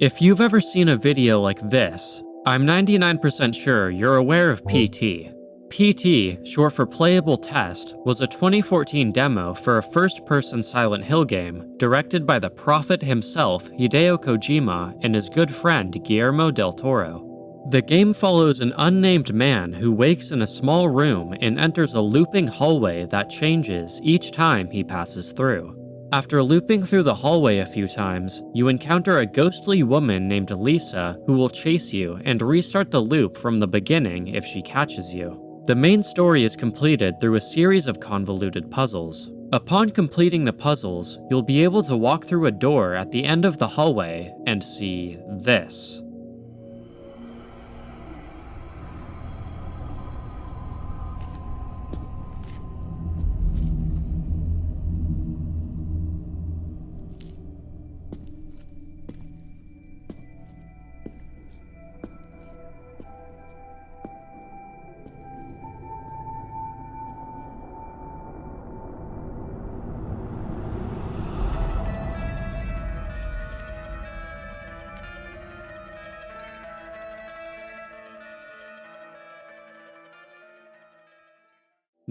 If you've ever seen a video like this, I'm 99% sure you're aware of PT. PT, short for Playable Test, was a 2014 demo for a first-person Silent Hill game directed by the prophet himself, Hideo Kojima, and his good friend Guillermo del Toro. The game follows an unnamed man who wakes in a small room and enters a looping hallway that changes each time he passes through. After looping through the hallway a few times, you encounter a ghostly woman named Lisa who will chase you and restart the loop from the beginning if she catches you. The main story is completed through a series of convoluted puzzles. Upon completing the puzzles, you'll be able to walk through a door at the end of the hallway and see this.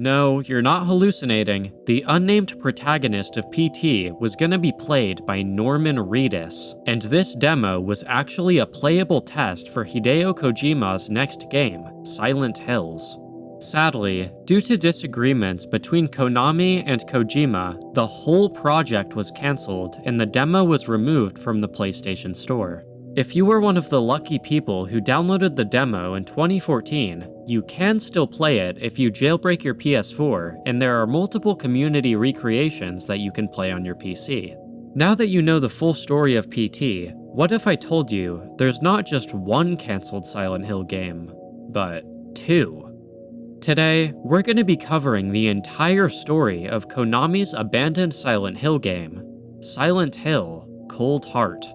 No, you're not hallucinating. The unnamed protagonist of PT was gonna be played by Norman Reedus, and this demo was actually a playable test for Hideo Kojima's next game, Silent Hills. Sadly, due to disagreements between Konami and Kojima, the whole project was cancelled and the demo was removed from the PlayStation Store. If you were one of the lucky people who downloaded the demo in 2014, you can still play it if you jailbreak your PS4, and there are multiple community recreations that you can play on your PC. Now that you know the full story of PT, what if I told you there's not just one cancelled Silent Hill game, but two? Today, we're going to be covering the entire story of Konami's abandoned Silent Hill game, Silent Hill: Cold Heart.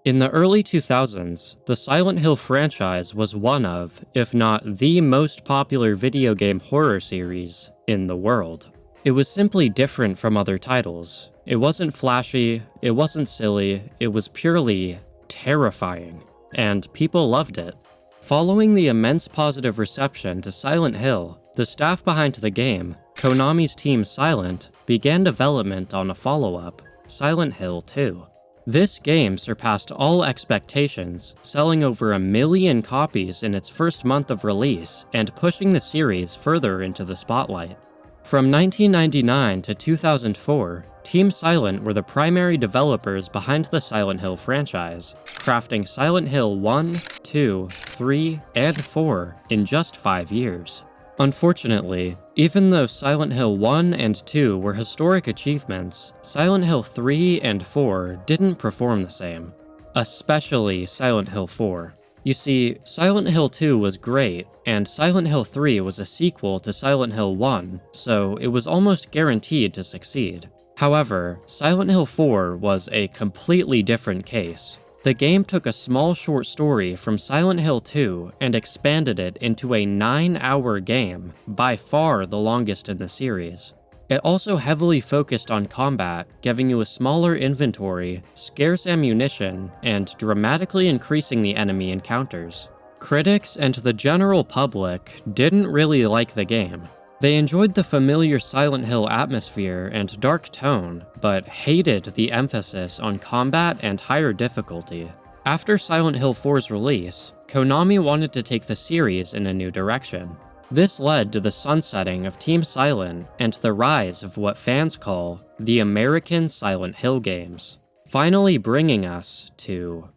In the early 2000s, the Silent Hill franchise was one of, if not the most popular video game horror series in the world. It was simply different from other titles. It wasn't flashy, it wasn't silly, it was purely terrifying, and people loved it. Following the immense positive reception to Silent Hill, the staff behind the game, Konami's Team Silent, began development on a follow-up, Silent Hill 2. This game surpassed all expectations, selling over 1 million copies in its first month of release and pushing the series further into the spotlight. From 1999 to 2004, Team Silent were the primary developers behind the Silent Hill franchise, crafting Silent Hill 1, 2, 3, and 4 in just 5 years. Unfortunately, even though Silent Hill 1 and 2 were historic achievements, Silent Hill 3 and 4 didn't perform the same. Especially Silent Hill 4. You see, Silent Hill 2 was great, and Silent Hill 3 was a sequel to Silent Hill 1, so it was almost guaranteed to succeed. However, Silent Hill 4 was a completely different case. The game took a small short story from Silent Hill 2 and expanded it into a 9-hour game, by far the longest in the series. It also heavily focused on combat, giving you a smaller inventory, scarce ammunition, and dramatically increasing the enemy encounters. Critics and the general public didn't really like the game. They enjoyed the familiar Silent Hill atmosphere and dark tone, but hated the emphasis on combat and higher difficulty. After Silent Hill 4's release, Konami wanted to take the series in a new direction. This led to the sunsetting of Team Silent and the rise of what fans call the American Silent Hill games, finally bringing us to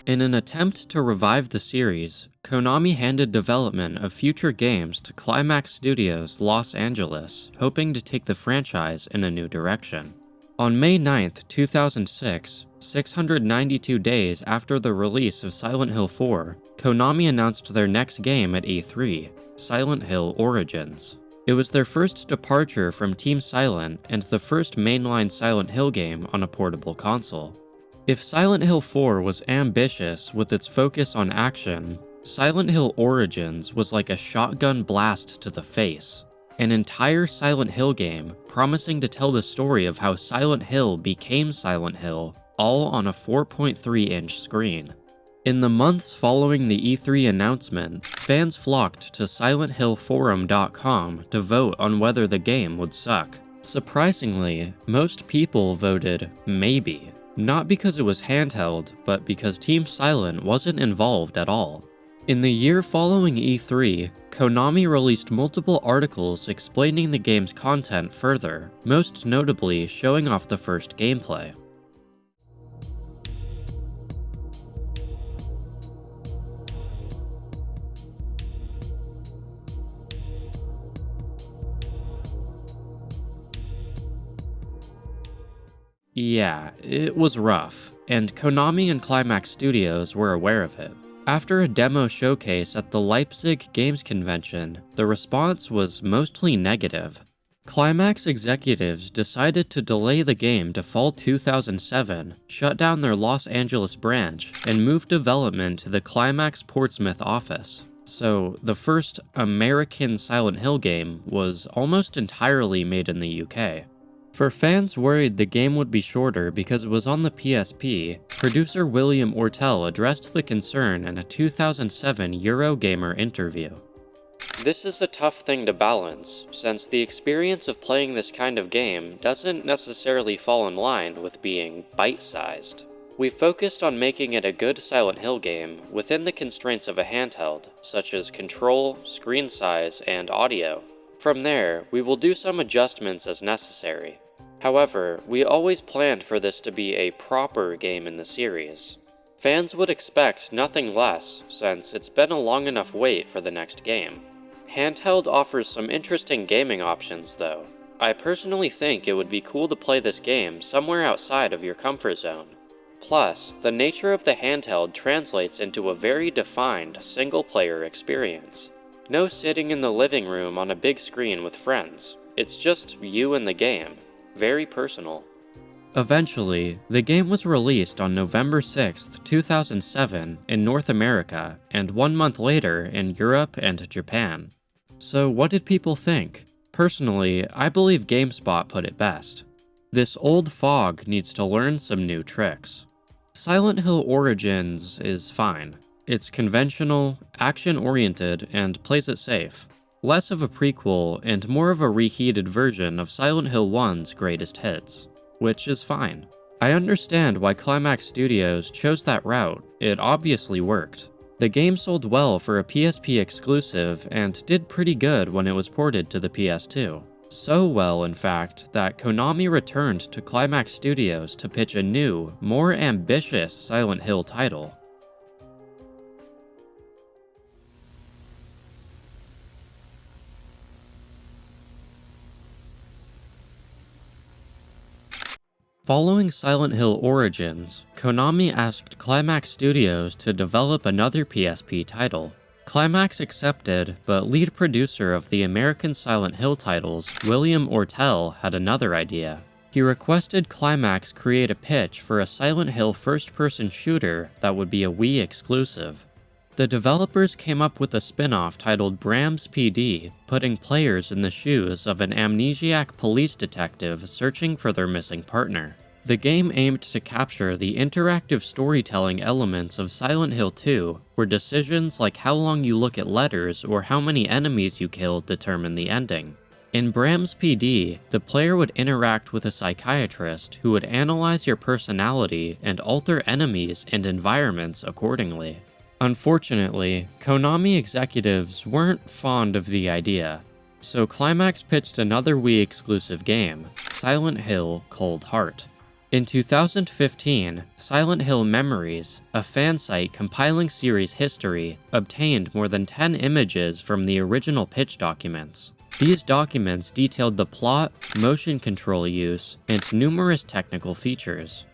In an attempt to revive the series, Konami handed development of future games to Climax Studios Los Angeles, hoping to take the franchise in a new direction. On May 9, 2006, 692 days after the release of Silent Hill 4, Konami announced their next game at E3, Silent Hill Origins. It was their first departure from Team Silent and the first mainline Silent Hill game on a portable console. If Silent Hill 4 was ambitious with its focus on action, Silent Hill Origins was like a shotgun blast to the face. An entire Silent Hill game promising to tell the story of how Silent Hill became Silent Hill, all on a 4.3-inch screen. In the months following the E3 announcement, fans flocked to SilentHillForum.com to vote on whether the game would suck. Surprisingly, most people voted maybe, not because it was handheld, but because Team Silent wasn't involved at all. In the year following E3, Konami released multiple articles explaining the game's content further, most notably showing off the first gameplay. Yeah, it was rough, and Konami and Climax Studios were aware of it. After a demo showcase at the Leipzig Games Convention, the response was mostly negative. Climax executives decided to delay the game to fall 2007, shut down their Los Angeles branch, and move development to the Climax Portsmouth office. So, the first American Silent Hill game was almost entirely made in the UK. For fans worried the game would be shorter because it was on the PSP, producer William Ortel addressed the concern in a 2007 Eurogamer interview. This is a tough thing to balance, since the experience of playing this kind of game doesn't necessarily fall in line with being bite-sized. We focused on making it a good Silent Hill game within the constraints of a handheld, such as control, screen size, and audio. From there, we will do some adjustments as necessary. However, we always planned for this to be a proper game in the series. Fans would expect nothing less, since it's been a long enough wait for the next game. Handheld offers some interesting gaming options though. I personally think it would be cool to play this game somewhere outside of your comfort zone. Plus, the nature of the handheld translates into a very defined single-player experience. No sitting in the living room on a big screen with friends. It's just you and the game. Very personal. Eventually, the game was released on November 6, 2007 in North America, and 1 month later in Europe and Japan. So what did people think? Personally, I believe GameSpot put it best. This old fog needs to learn some new tricks. Silent Hill Origins is fine. It's conventional, action-oriented, and plays it safe. Less of a prequel and more of a reheated version of Silent Hill 1's greatest hits, which is fine. I understand why Climax Studios chose that route, it obviously worked. The game sold well for a PSP exclusive and did pretty good when it was ported to the PS2. So well, in fact, that Konami returned to Climax Studios to pitch a new, more ambitious Silent Hill title. Following Silent Hill Origins, Konami asked Climax Studios to develop another PSP title. Climax accepted, but lead producer of the American Silent Hill titles, William Ortel, had another idea. He requested Climax create a pitch for a Silent Hill first-person shooter that would be a Wii exclusive. The developers came up with a spin-off titled Bram's PD, putting players in the shoes of an amnesiac police detective searching for their missing partner. The game aimed to capture the interactive storytelling elements of Silent Hill 2, where decisions like how long you look at letters or how many enemies you kill determine the ending. In Bram's PD, the player would interact with a psychiatrist who would analyze your personality and alter enemies and environments accordingly. Unfortunately, Konami executives weren't fond of the idea, so Climax pitched another Wii exclusive game, Silent Hill Cold Heart. In 2015, Silent Hill Memories, a fan site compiling series history, obtained more than 10 images from the original pitch documents. These documents detailed the plot, motion control use, and numerous technical features.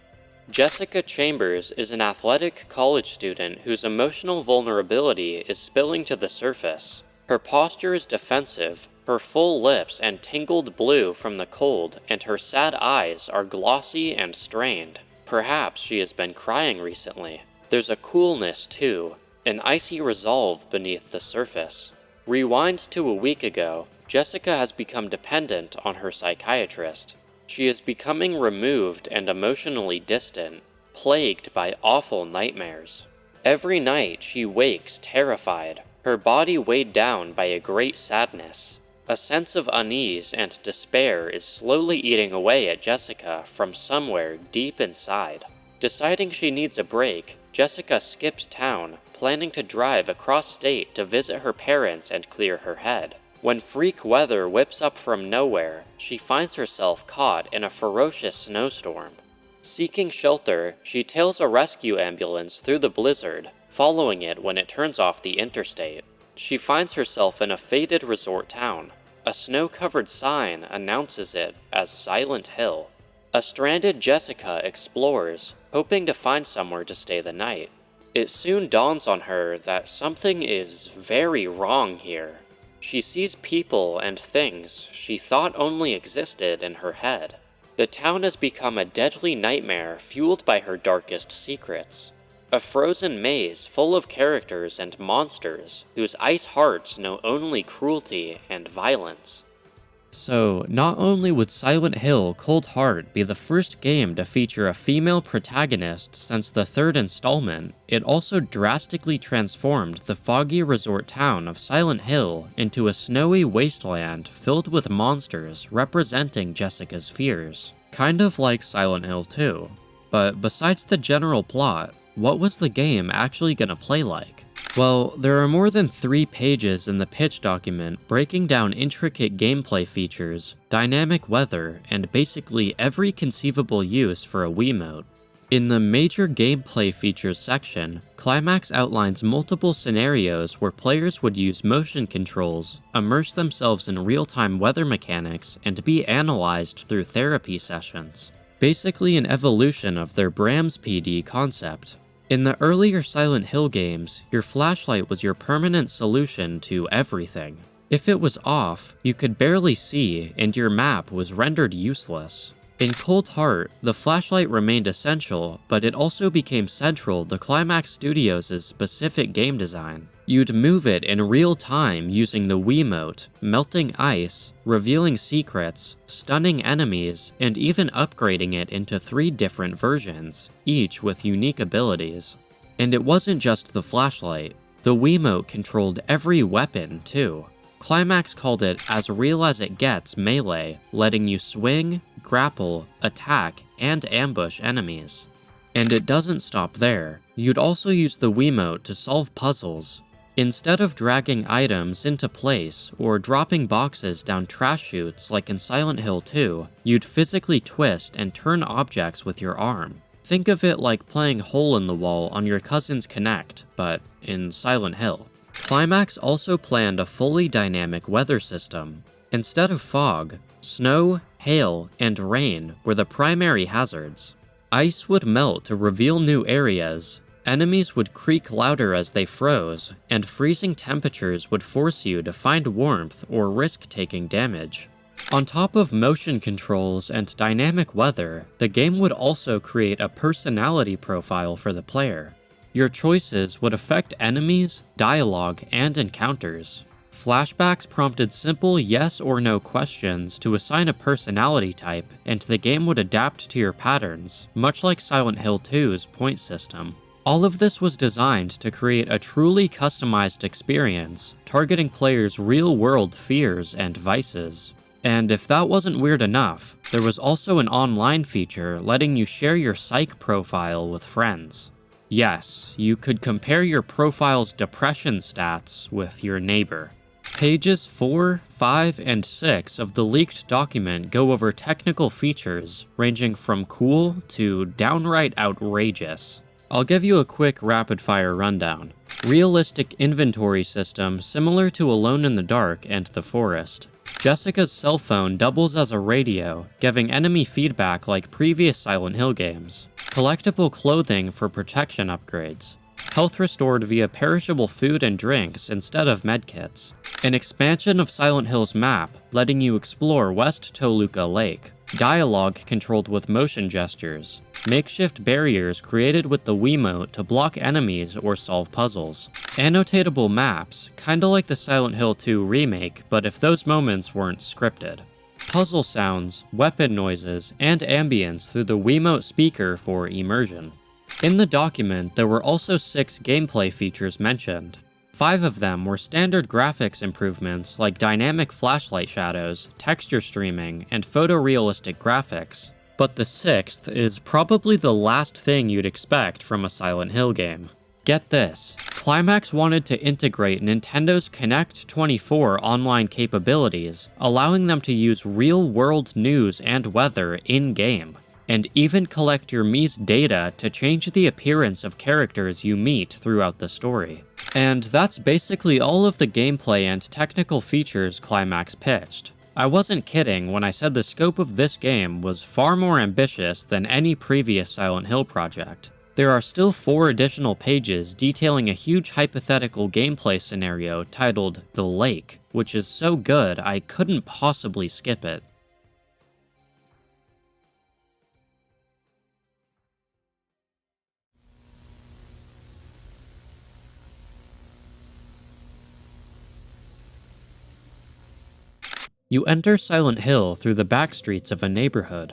Jessica Chambers is an athletic college student whose emotional vulnerability is spilling to the surface. Her posture is defensive, Her full lips and tingled blue from the cold, and her sad eyes are glossy and strained. Perhaps she has been crying recently. There's a coolness, too, an icy resolve beneath the surface. Rewind to a week ago, Jessica has become dependent on her psychiatrist. She is becoming removed and emotionally distant, plagued by awful nightmares. Every night she wakes terrified, her body weighed down by a great sadness. A sense of unease and despair is slowly eating away at Jessica from somewhere deep inside. Deciding she needs a break, Jessica skips town, planning to drive across state to visit her parents and clear her head. When freak weather whips up from nowhere, she finds herself caught in a ferocious snowstorm. Seeking shelter, she tails a rescue ambulance through the blizzard, following it when it turns off the interstate. She finds herself in a faded resort town. A snow-covered sign announces it as Silent Hill. A stranded Jessica explores, hoping to find somewhere to stay the night. It soon dawns on her that something is very wrong here. She sees people and things she thought only existed in her head. The town has become a deadly nightmare fueled by her darkest secrets. A frozen maze full of characters and monsters whose ice hearts know only cruelty and violence. So, not only would Silent Hill Cold Heart be the first game to feature a female protagonist since the third installment, it also drastically transformed the foggy resort town of Silent Hill into a snowy wasteland filled with monsters representing Jessica's fears. Kind of like Silent Hill 2. But besides the general plot, what was the game actually gonna play like? Well, there are more than 3 pages in the pitch document breaking down intricate gameplay features, dynamic weather, and basically every conceivable use for a Wiimote. In the major gameplay features section, Climax outlines multiple scenarios where players would use motion controls, immerse themselves in real-time weather mechanics, and be analyzed through therapy sessions. Basically an evolution of their Brahms PD concept. In the earlier Silent Hill games, your flashlight was your permanent solution to everything. If it was off, you could barely see and your map was rendered useless. In Cold Heart, the flashlight remained essential, but it also became central to Climax Studios' specific game design. You'd move it in real time using the Wiimote, melting ice, revealing secrets, stunning enemies, and even upgrading it into 3 different versions, each with unique abilities. And it wasn't just the flashlight. The Wiimote controlled every weapon, too. Climax called it as real as it gets melee, letting you swing, grapple, attack, and ambush enemies. And it doesn't stop there. You'd also use the Wiimote to solve puzzles. Instead of dragging items into place or dropping boxes down trash chutes like in Silent Hill 2, you'd physically twist and turn objects with your arm. Think of it like playing hole in the wall on your cousin's Kinect, but in Silent Hill. Climax also planned a fully dynamic weather system. Instead of fog, snow, hail, and rain were the primary hazards. Ice would melt to reveal new areas, enemies would creak louder as they froze, and freezing temperatures would force you to find warmth or risk taking damage. On top of motion controls and dynamic weather, the game would also create a personality profile for the player. Your choices would affect enemies, dialogue, and encounters. Flashbacks prompted simple yes or no questions to assign a personality type, and the game would adapt to your patterns, much like Silent Hill 2's point system. All of this was designed to create a truly customized experience, targeting players' real-world fears and vices. And if that wasn't weird enough, there was also an online feature letting you share your psych profile with friends. Yes, you could compare your profile's depression stats with your neighbor. Pages 4, 5, and 6 of the leaked document go over technical features ranging from cool to downright outrageous. I'll give you a quick rapid-fire rundown. Realistic inventory system similar to Alone in the Dark and The Forest. Jessica's cell phone doubles as a radio, giving enemy feedback like previous Silent Hill games. Collectible clothing for protection upgrades. health restored via perishable food and drinks instead of medkits, an expansion of Silent Hill's map letting you explore West Toluca Lake, dialogue controlled with motion gestures, makeshift barriers created with the Wiimote to block enemies or solve puzzles, annotatable maps, kinda like the Silent Hill 2 remake, but if those moments weren't scripted, puzzle sounds, weapon noises, and ambience through the Wiimote speaker for immersion. In the document, there were also 6 gameplay features mentioned. 5 of them were standard graphics improvements like dynamic flashlight shadows, texture streaming, and photorealistic graphics. But the 6th is probably the last thing you'd expect from a Silent Hill game. Get this, Climax wanted to integrate Nintendo's Connect 24 online capabilities, allowing them to use real-world news and weather in-game, and even collect your Mii's data to change the appearance of characters you meet throughout the story. And that's basically all of the gameplay and technical features Climax pitched. I wasn't kidding when I said the scope of this game was far more ambitious than any previous Silent Hill project. There are still 4 additional pages detailing a huge hypothetical gameplay scenario titled The Lake, which is so good I couldn't possibly skip it. You enter Silent Hill through the back streets of a neighborhood.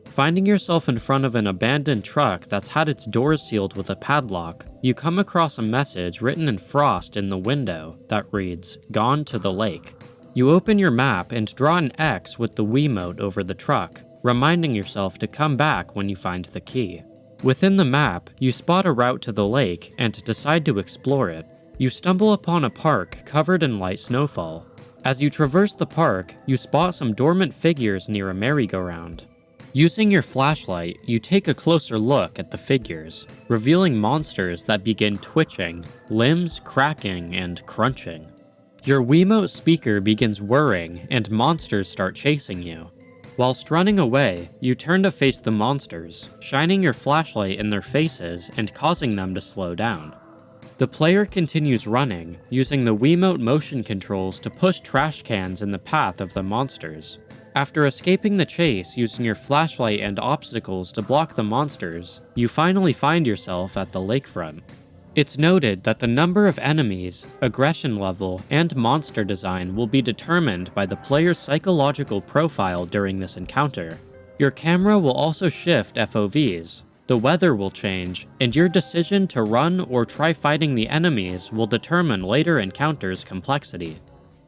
Finding yourself in front of an abandoned truck that's had its doors sealed with a padlock, you come across a message written in frost in the window that reads, "Gone to the lake." You open your map and draw an X with the Wiimote over the truck, reminding yourself to come back when you find the key. Within the map, you spot a route to the lake and decide to explore it. You stumble upon a park covered in light snowfall. As you traverse the park, you spot some dormant figures near a merry-go-round. Using your flashlight, you take a closer look at the figures, revealing monsters that begin twitching, limbs cracking and crunching. Your Wiimote speaker begins whirring and monsters start chasing you. Whilst running away, you turn to face the monsters, shining your flashlight in their faces and causing them to slow down. The player continues running, using the Wiimote motion controls to push trash cans in the path of the monsters. After escaping the chase using your flashlight and obstacles to block the monsters, you finally find yourself at the lakefront. It's noted that the number of enemies, aggression level, and monster design will be determined by the player's psychological profile during this encounter. Your camera will also shift FOVs, the weather will change, and your decision to run or try fighting the enemies will determine later encounters' complexity.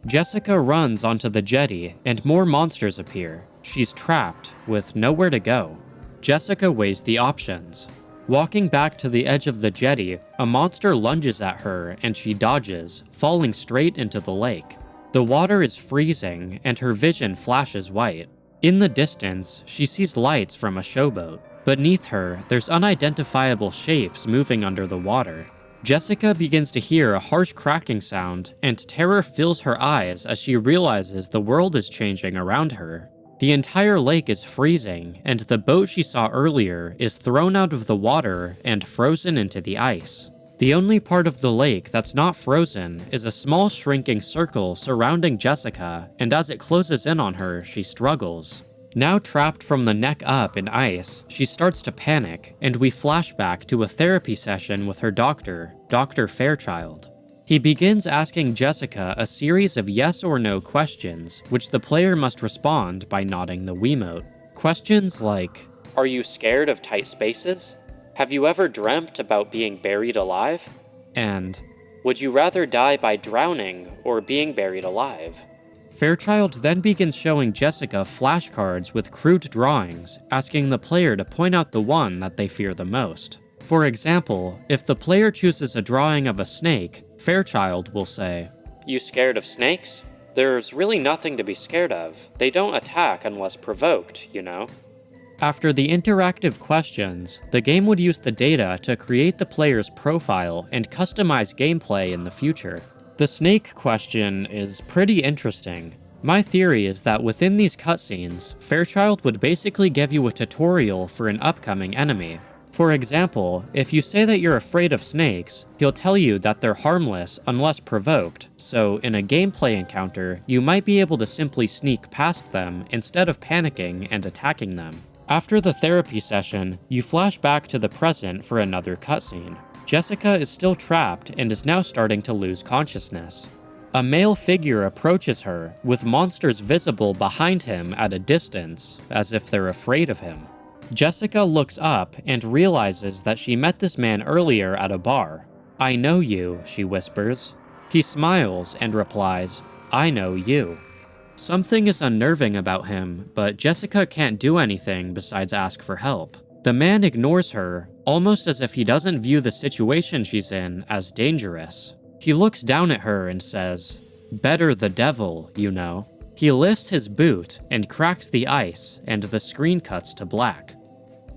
Jessica runs onto the jetty, and more monsters appear. She's trapped, with nowhere to go. Jessica weighs the options. Walking back to the edge of the jetty, a monster lunges at her and she dodges, falling straight into the lake. The water is freezing, and her vision flashes white. In the distance, she sees lights from a showboat. Beneath her, there's unidentifiable shapes moving under the water. Jessica begins to hear a harsh cracking sound, and terror fills her eyes as she realizes the world is changing around her. The entire lake is freezing, and the boat she saw earlier is thrown out of the water and frozen into the ice. The only part of the lake that's not frozen is a small shrinking circle surrounding Jessica, and as it closes in on her, she struggles. Now trapped from the neck up in ice, she starts to panic, and we flash back to a therapy session with her doctor, Dr. Fairchild. He begins asking Jessica a series of yes or no questions, which the player must respond by nodding the Wiimote. Questions like, "Are you scared of tight spaces? Have you ever dreamt about being buried alive?" And, "Would you rather die by drowning or being buried alive?" Fairchild then begins showing Jessica flashcards with crude drawings, asking the player to point out the one that they fear the most. For example, if the player chooses a drawing of a snake, Fairchild will say, "You scared of snakes? There's really nothing to be scared of. They don't attack unless provoked, you know." After the interactive questions, the game would use the data to create the player's profile and customize gameplay in the future. The snake question is pretty interesting. My theory is that within these cutscenes, Fairchild would basically give you a tutorial for an upcoming enemy. For example, if you say that you're afraid of snakes, he'll tell you that they're harmless unless provoked, so in a gameplay encounter, you might be able to simply sneak past them instead of panicking and attacking them. After the therapy session, you flash back to the present for another cutscene. Jessica is still trapped and is now starting to lose consciousness. A male figure approaches her, with monsters visible behind him at a distance, as if they're afraid of him. Jessica looks up and realizes that she met this man earlier at a bar. "I know you," she whispers. He smiles and replies, "I know you." Something is unnerving about him, but Jessica can't do anything besides ask for help. The man ignores her, almost as if he doesn't view the situation she's in as dangerous. He looks down at her and says, "Better the devil, you know." He lifts his boot and cracks the ice, and the screen cuts to black.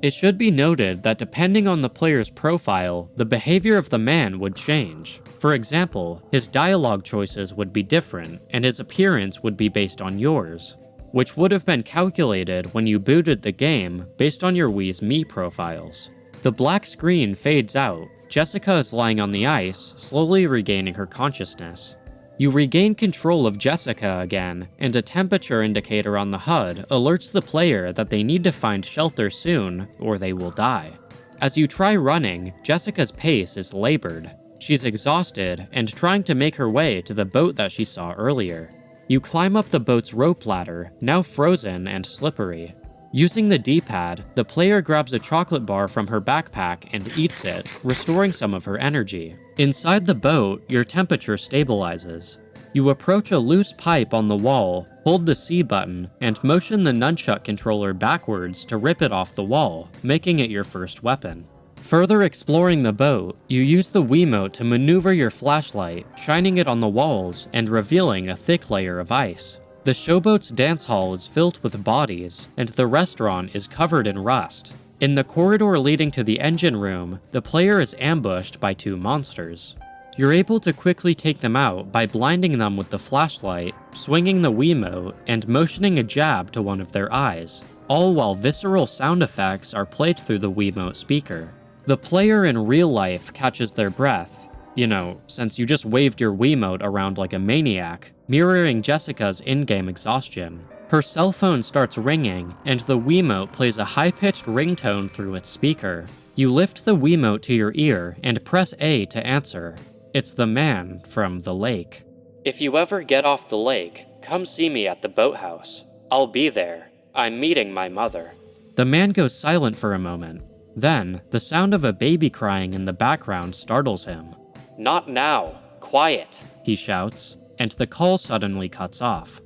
It should be noted that depending on the player's profile, the behavior of the man would change. For example, his dialogue choices would be different, and his appearance would be based on yours, which would have been calculated when you booted the game based on your Wii's Mii profiles. The black screen fades out. Jessica is lying on the ice, slowly regaining her consciousness. You regain control of Jessica again, and a temperature indicator on the HUD alerts the player that they need to find shelter soon, or they will die. As you try running, Jessica's pace is labored. She's exhausted and trying to make her way to the boat that she saw earlier. You climb up the boat's rope ladder, now frozen and slippery. Using the D-pad, the player grabs a chocolate bar from her backpack and eats it, restoring some of her energy. Inside the boat, your temperature stabilizes. You approach a loose pipe on the wall, hold the C button, and motion the nunchuck controller backwards to rip it off the wall, making it your first weapon. Further exploring the boat, you use the Wiimote to maneuver your flashlight, shining it on the walls and revealing a thick layer of ice. The showboat's dance hall is filled with bodies, and the restaurant is covered in rust. In the corridor leading to the engine room, the player is ambushed by two monsters. You're able to quickly take them out by blinding them with the flashlight, swinging the Wiimote, and motioning a jab to one of their eyes, all while visceral sound effects are played through the Wiimote speaker. The player in real life catches their breath, since you just waved your Wiimote around like a maniac, mirroring Jessica's in-game exhaustion. Her cell phone starts ringing, and the Wiimote plays a high-pitched ringtone through its speaker. You lift the Wiimote to your ear and press A to answer. It's the man from the lake. "If you ever get off the lake, come see me at the boathouse. I'll be there. I'm meeting my mother." The man goes silent for a moment. Then, the sound of a baby crying in the background startles him. "Not now. Quiet," he shouts, and the call suddenly cuts off.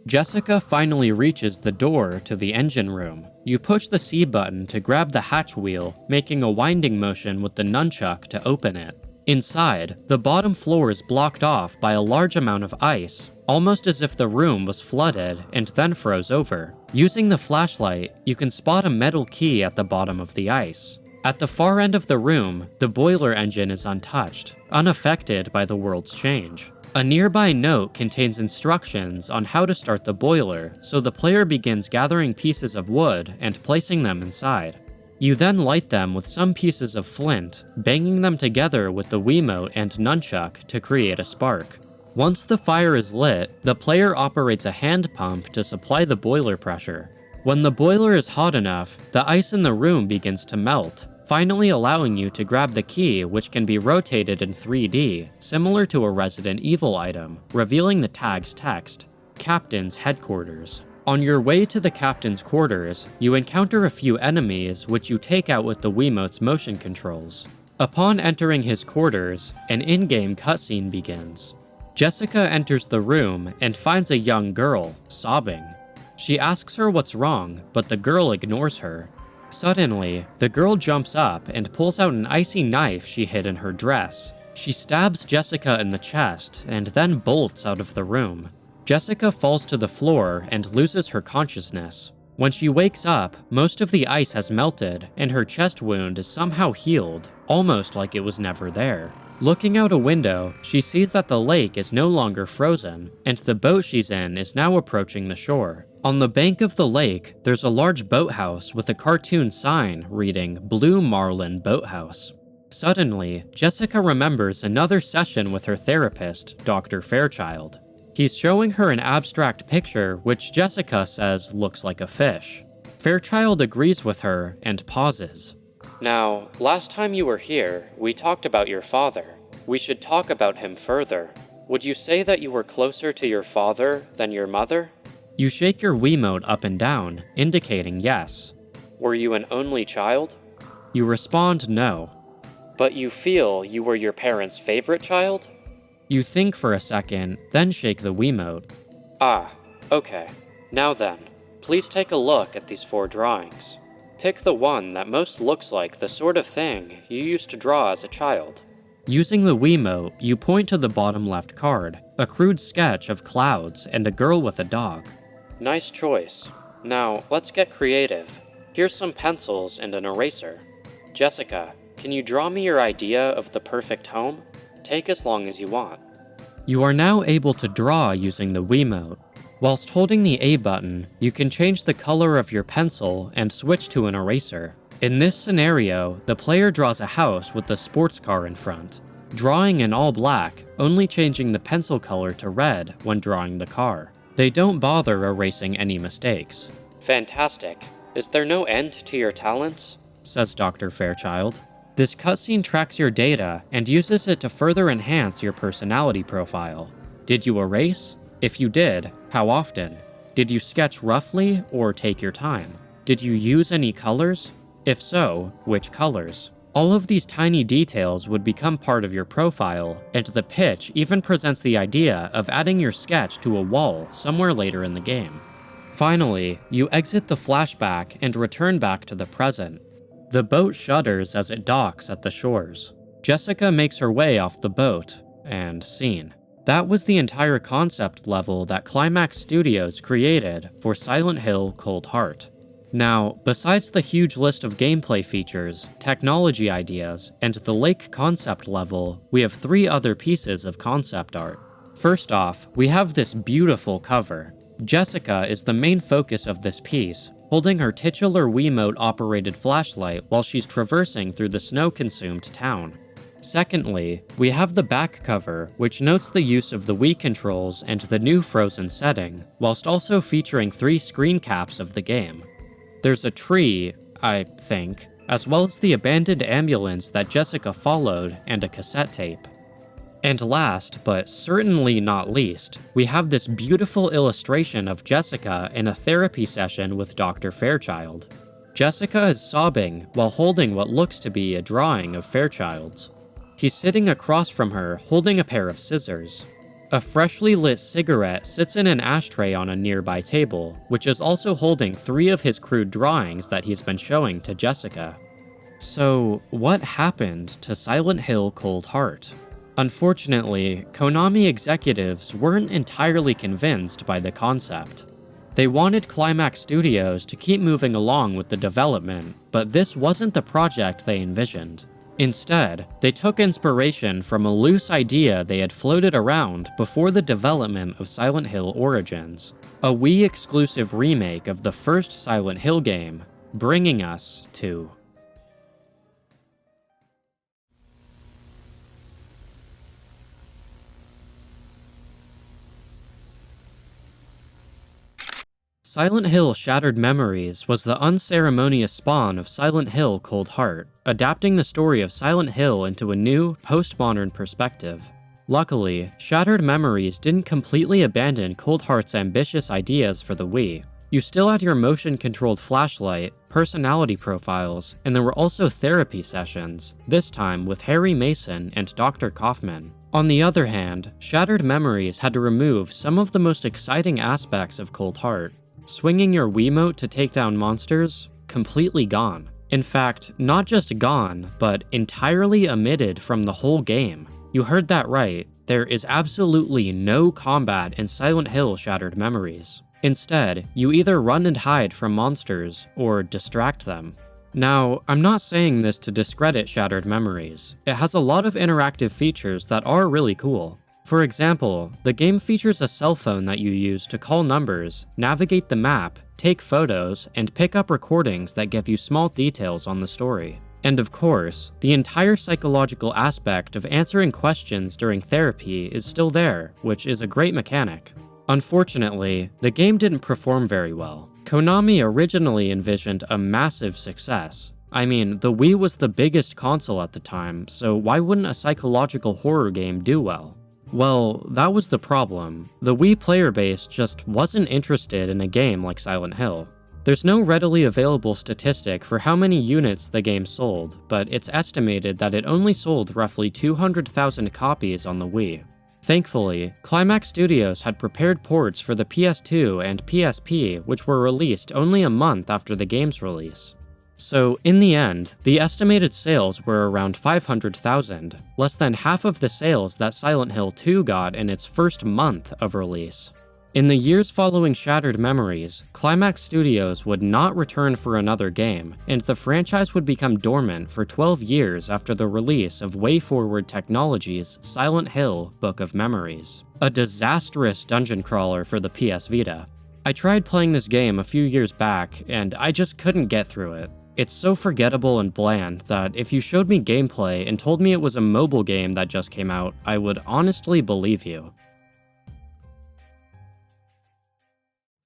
Jessica finally reaches the door to the engine room. You push the C button to grab the hatch wheel, making a winding motion with the nunchuck to open it. Inside, the bottom floor is blocked off by a large amount of ice, almost as if the room was flooded and then froze over. Using the flashlight, you can spot a metal key at the bottom of the ice. At the far end of the room, the boiler engine is untouched, unaffected by the world's change. A nearby note contains instructions on how to start the boiler, so the player begins gathering pieces of wood and placing them inside. You then light them with some pieces of flint, banging them together with the Wiimote and nunchuck to create a spark. Once the fire is lit, the player operates a hand pump to supply the boiler pressure. When the boiler is hot enough, the ice in the room begins to melt, finally allowing you to grab the key, which can be rotated in 3D, similar to a Resident Evil item, revealing the tag's text, "Captain's Headquarters." On your way to the captain's quarters, you encounter a few enemies which you take out with the Wiimote's motion controls. Upon entering his quarters, an in-game cutscene begins. Jessica enters the room and finds a young girl, sobbing. She asks her what's wrong, but the girl ignores her. Suddenly, the girl jumps up and pulls out an icy knife she hid in her dress. She stabs Jessica in the chest and then bolts out of the room. Jessica falls to the floor and loses her consciousness. When she wakes up, most of the ice has melted and her chest wound is somehow healed, almost like it was never there. Looking out a window, she sees that the lake is no longer frozen, and the boat she's in is now approaching the shore. On the bank of the lake, there's a large boathouse with a cartoon sign reading Blue Marlin Boathouse. Suddenly, Jessica remembers another session with her therapist, Dr. Fairchild. He's showing her an abstract picture which Jessica says looks like a fish. Fairchild agrees with her and pauses. Now, last time you were here, we talked about your father. We should talk about him further. Would you say that you were closer to your father than your mother? You shake your Wiimote up and down, indicating yes. Were you an only child? You respond no. But you feel you were your parents' favorite child? You think for a second, then shake the Wiimote. Ah, okay. Now then, please take a look at these 4 drawings. Pick the one that most looks like the sort of thing you used to draw as a child. Using the Wiimote, you point to the bottom left card, a crude sketch of clouds and a girl with a dog. Nice choice. Now, let's get creative. Here's some pencils and an eraser. Jessica, can you draw me your idea of the perfect home? Take as long as you want. You are now able to draw using the Wiimote. Whilst holding the A button, you can change the color of your pencil and switch to an eraser. In this scenario, the player draws a house with the sports car in front, drawing in all black, only changing the pencil color to red when drawing the car. They don't bother erasing any mistakes. Fantastic. Is there no end to your talents? Says Dr. Fairchild. This cutscene tracks your data and uses it to further enhance your personality profile. Did you erase? If you did, how often? Did you sketch roughly or take your time? Did you use any colors? If so, which colors? All of these tiny details would become part of your profile, and the pitch even presents the idea of adding your sketch to a wall somewhere later in the game. Finally, you exit the flashback and return back to the present. The boat shudders as it docks at the shores. Jessica makes her way off the boat, and scene. That was the entire concept level that Climax Studios created for Silent Hill: Cold Heart. Now, besides the huge list of gameplay features, technology ideas, and the lake concept level, we have 3 other pieces of concept art. First off, we have this beautiful cover. Jessica is the main focus of this piece, holding her titular Wiimote-operated flashlight while she's traversing through the snow-consumed town. Secondly, we have the back cover, which notes the use of the Wii controls and the new frozen setting, whilst also featuring 3 screen caps of the game. There's a tree, I think, as well as the abandoned ambulance that Jessica followed and a cassette tape. And last, but certainly not least, we have this beautiful illustration of Jessica in a therapy session with Dr. Fairchild. Jessica is sobbing while holding what looks to be a drawing of Fairchild's. He's sitting across from her, holding a pair of scissors. A freshly lit cigarette sits in an ashtray on a nearby table, which is also holding 3 of his crude drawings that he's been showing to Jessica. So, what happened to Silent Hill: Cold Heart? Unfortunately, Konami executives weren't entirely convinced by the concept. They wanted Climax Studios to keep moving along with the development, but this wasn't the project they envisioned. Instead, they took inspiration from a loose idea they had floated around before the development of Silent Hill Origins, a Wii-exclusive remake of the first Silent Hill game, bringing us to Silent Hill: Shattered Memories was the unceremonious spawn of Silent Hill: Cold Heart, adapting the story of Silent Hill into a new, postmodern perspective. Luckily, Shattered Memories didn't completely abandon Cold Heart's ambitious ideas for the Wii. You still had your motion-controlled flashlight, personality profiles, and there were also therapy sessions, this time with Harry Mason and Dr. Kaufman. On the other hand, Shattered Memories had to remove some of the most exciting aspects of Cold Heart. Swinging your Wiimote to take down monsters? Completely gone. In fact, not just gone, but entirely omitted from the whole game. You heard that right, there is absolutely no combat in Silent Hill: Shattered Memories. Instead, you either run and hide from monsters, or distract them. Now, I'm not saying this to discredit Shattered Memories. It has a lot of interactive features that are really cool. For example, the game features a cell phone that you use to call numbers, navigate the map, take photos, and pick up recordings that give you small details on the story. And of course, the entire psychological aspect of answering questions during therapy is still there, which is a great mechanic. Unfortunately, the game didn't perform very well. Konami originally envisioned a massive success. I mean, the Wii was the biggest console at the time, so why wouldn't a psychological horror game do well? Well, that was the problem. The Wii player base just wasn't interested in a game like Silent Hill. There's no readily available statistic for how many units the game sold, but it's estimated that it only sold roughly 200,000 copies on the Wii. Thankfully, Climax Studios had prepared ports for the PS2 and PSP, which were released only a month after the game's release. So, in the end, the estimated sales were around 500,000, less than half of the sales that Silent Hill 2 got in its first month of release. In the years following Shattered Memories, Climax Studios would not return for another game, and the franchise would become dormant for 12 years after the release of WayForward Technologies' Silent Hill Book of Memories, a disastrous dungeon crawler for the PS Vita. I tried playing this game a few years back, and I just couldn't get through it. It's so forgettable and bland that if you showed me gameplay and told me it was a mobile game that just came out, I would honestly believe you.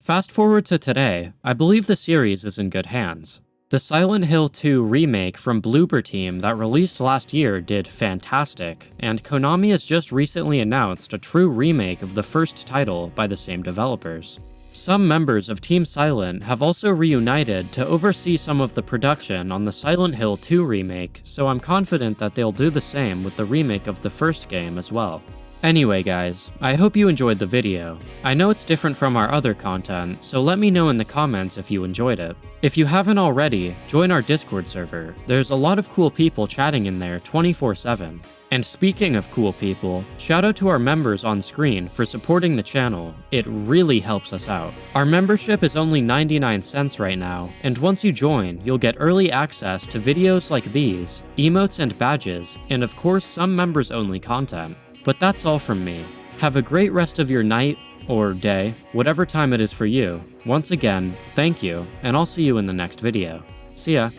Fast forward to today, I believe the series is in good hands. The Silent Hill 2 remake from Bloober Team that released last year did fantastic, and Konami has just recently announced a true remake of the first title by the same developers. Some members of Team Silent have also reunited to oversee some of the production on the Silent Hill 2 remake, so I'm confident that they'll do the same with the remake of the first game as well. Anyway guys, I hope you enjoyed the video. I know it's different from our other content, so let me know in the comments if you enjoyed it. If you haven't already, join our Discord server. There's a lot of cool people chatting in there 24/7. And speaking of cool people, shout out to our members on screen for supporting the channel. It really helps us out. Our membership is only 99 cents right now, and once you join, you'll get early access to videos like these, emotes and badges, and of course some members only content. But that's all from me. Have a great rest of your night, or day, whatever time it is for you. Once again, thank you, and I'll see you in the next video. See ya.